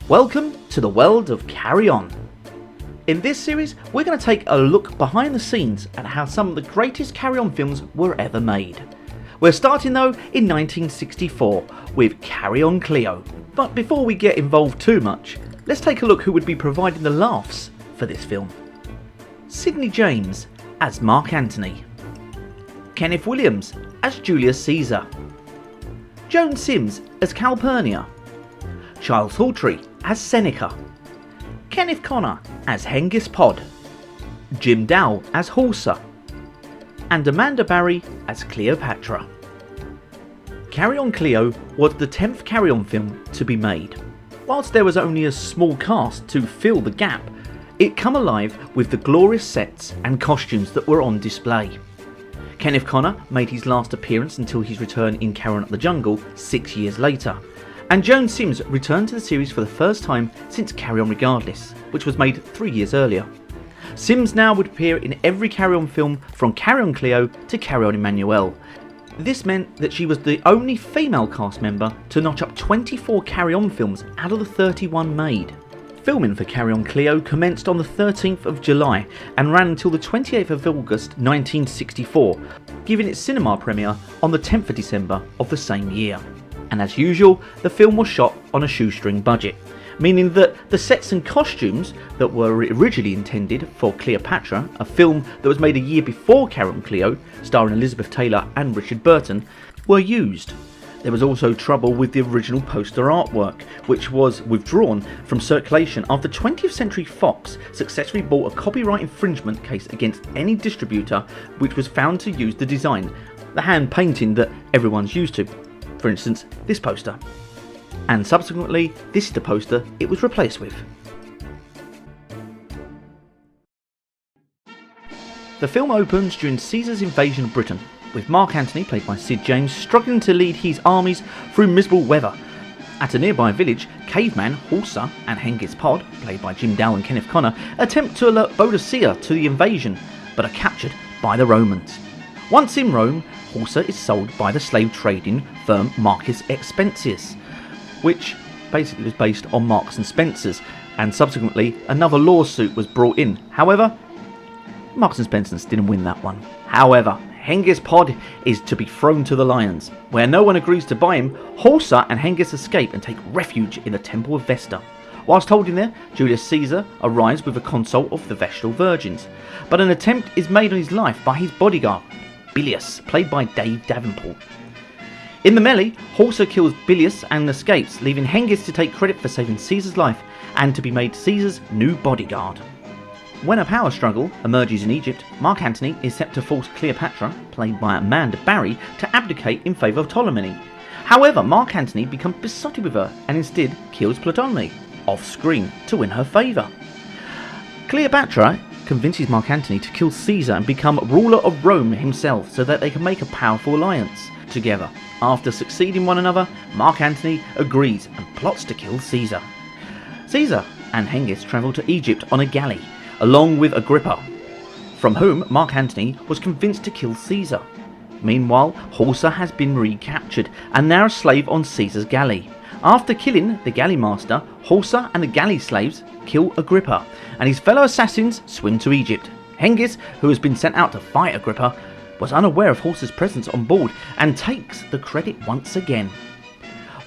Welcome to the world of Carry On. In this series, we're going to take a look behind the scenes at how some of the greatest Carry On films were ever made. We're starting though in 1964 with Carry On Cleo. But before we get involved too much, let's take a look who would be providing the laughs for this film. Sidney James as Mark Antony, Kenneth Williams as Julius Caesar, Joan Sims as Calpurnia, Charles Hawtrey as Seneca, Kenneth Connor as Hengist Pod, Jim Dowell as Horsa, and Amanda Barry as Cleopatra. Carry On Cleo was the 10th Carry On film to be made. Whilst there was only a small cast to fill the gap, it come alive with the glorious sets and costumes that were on display. Kenneth Connor made his last appearance until his return in Carry On at the Jungle 6 years later, and Joan Sims returned to the series for the first time since Carry On Regardless, which was made 3 years earlier. Sims now would appear in every Carry On film from Carry On Cleo to Carry On Emmanuel. This meant that she was the only female cast member to notch up 24 Carry On films out of the 31 made. Filming for Carry On Cleo commenced on the 13th of July and ran until the 28th of August 1964, giving its cinema premiere on the 10th of December of the same year. And as usual, the film was shot on a shoestring budget, meaning that the sets and costumes that were originally intended for Cleopatra, a film that was made a year before Carry On Cleo, starring Elizabeth Taylor and Richard Burton, were used. There was also trouble with the original poster artwork, which was withdrawn from circulation after 20th Century Fox successfully brought a copyright infringement case against any distributor which was found to use the design, the hand painting that everyone's used to. For instance, this poster. And subsequently, this is the poster it was replaced with. The film opens during Caesar's invasion of Britain, with Mark Antony, played by Sid James, struggling to lead his armies through miserable weather. At a nearby village, Caveman, Horsa and Hengist Pod, played by Jim Dowell and Kenneth Connor, attempt to alert Boadicea to the invasion, but are captured by the Romans. Once in Rome, Horsa is sold by the slave trading firm Marcus Expensius, which basically was based on Marks and Spencer's, and subsequently another lawsuit was brought in. However, Marks and Spencer's didn't win that one. However, Hengist Pod is to be thrown to the lions. Where no one agrees to buy him, Horsa and Hengist escape and take refuge in the Temple of Vesta. Whilst holding there, Julius Caesar arrives with a consult of the Vestal Virgins, but an attempt is made on his life by his bodyguard, Bilius, played by Dave Davenport. In the melee, Horsa kills Bilius and escapes, leaving Hengist to take credit for saving Caesar's life and to be made Caesar's new bodyguard. When a power struggle emerges in Egypt, Mark Antony is set to force Cleopatra, played by Amanda Barry, to abdicate in favour of Ptolemy. However, Mark Antony becomes besotted with her and instead kills Ptolemy, off-screen, to win her favour. Cleopatra convinces Mark Antony to kill Caesar and become ruler of Rome himself so that they can make a powerful alliance together. After succeeding one another, Mark Antony agrees and plots to kill Caesar. Caesar and Hengist travel to Egypt on a galley, along with Agrippa, from whom Mark Antony was convinced to kill Caesar. Meanwhile, Horsa has been recaptured and now a slave on Caesar's galley. After killing the galley master, Horsa and the galley slaves kill Agrippa, and his fellow assassins swim to Egypt. Hengist, who has been sent out to fight Agrippa, was unaware of Horsa's presence on board and takes the credit once again.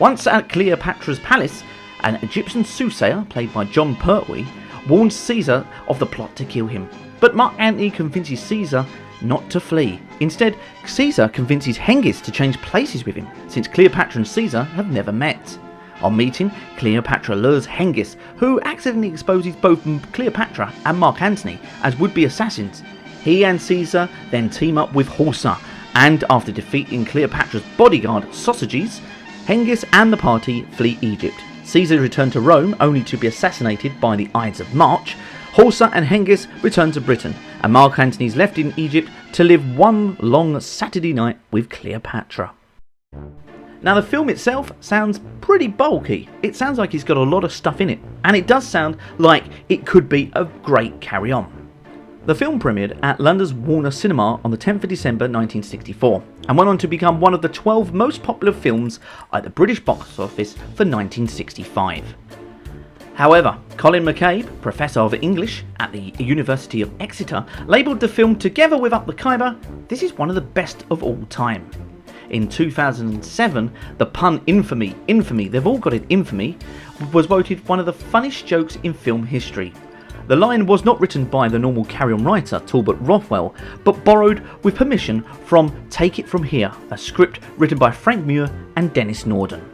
Once at Cleopatra's palace, an Egyptian soothsayer, played by John Pertwee, warns Caesar of the plot to kill him, but Mark Antony convinces Caesar not to flee. Instead, Caesar convinces Hengist to change places with him, since Cleopatra and Caesar have never met. On meeting, Cleopatra lures Hengist, who accidentally exposes both Cleopatra and Mark Antony as would-be assassins. He and Caesar then team up with Horsa, and after defeating Cleopatra's bodyguard Sausages, Hengist and the party flee Egypt. Caesar returned to Rome only to be assassinated by the Ides of March. Horsa and Hengist return to Britain, and Mark Antony is left in Egypt to live one long Saturday night with Cleopatra. Now the film itself sounds pretty bulky. It sounds like it's got a lot of stuff in it, and it does sound like it could be a great Carry On. The film premiered at London's Warner Cinema on the 10th of December 1964 and went on to become one of the 12 most popular films at the British box office for 1965. However, Colin McCabe, Professor of English at the University of Exeter, labelled the film, together with Up the Khyber, this is one of the best of all time. In 2007, the pun infamy, they've all got it, infamy, was voted one of the funniest jokes in film history. The line was not written by the normal Carry On writer, Talbot Rothwell, but borrowed with permission from Take It From Here, a script written by Frank Muir and Dennis Norden.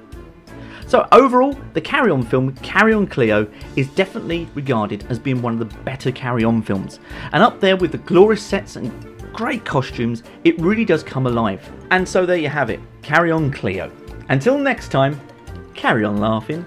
So overall, the Carry On film, Carry On Cleo, is definitely regarded as being one of the better Carry On films. And up there with the glorious sets and great costumes, it really does come alive. And so there you have it, Carry On Cleo. Until next time, carry on laughing.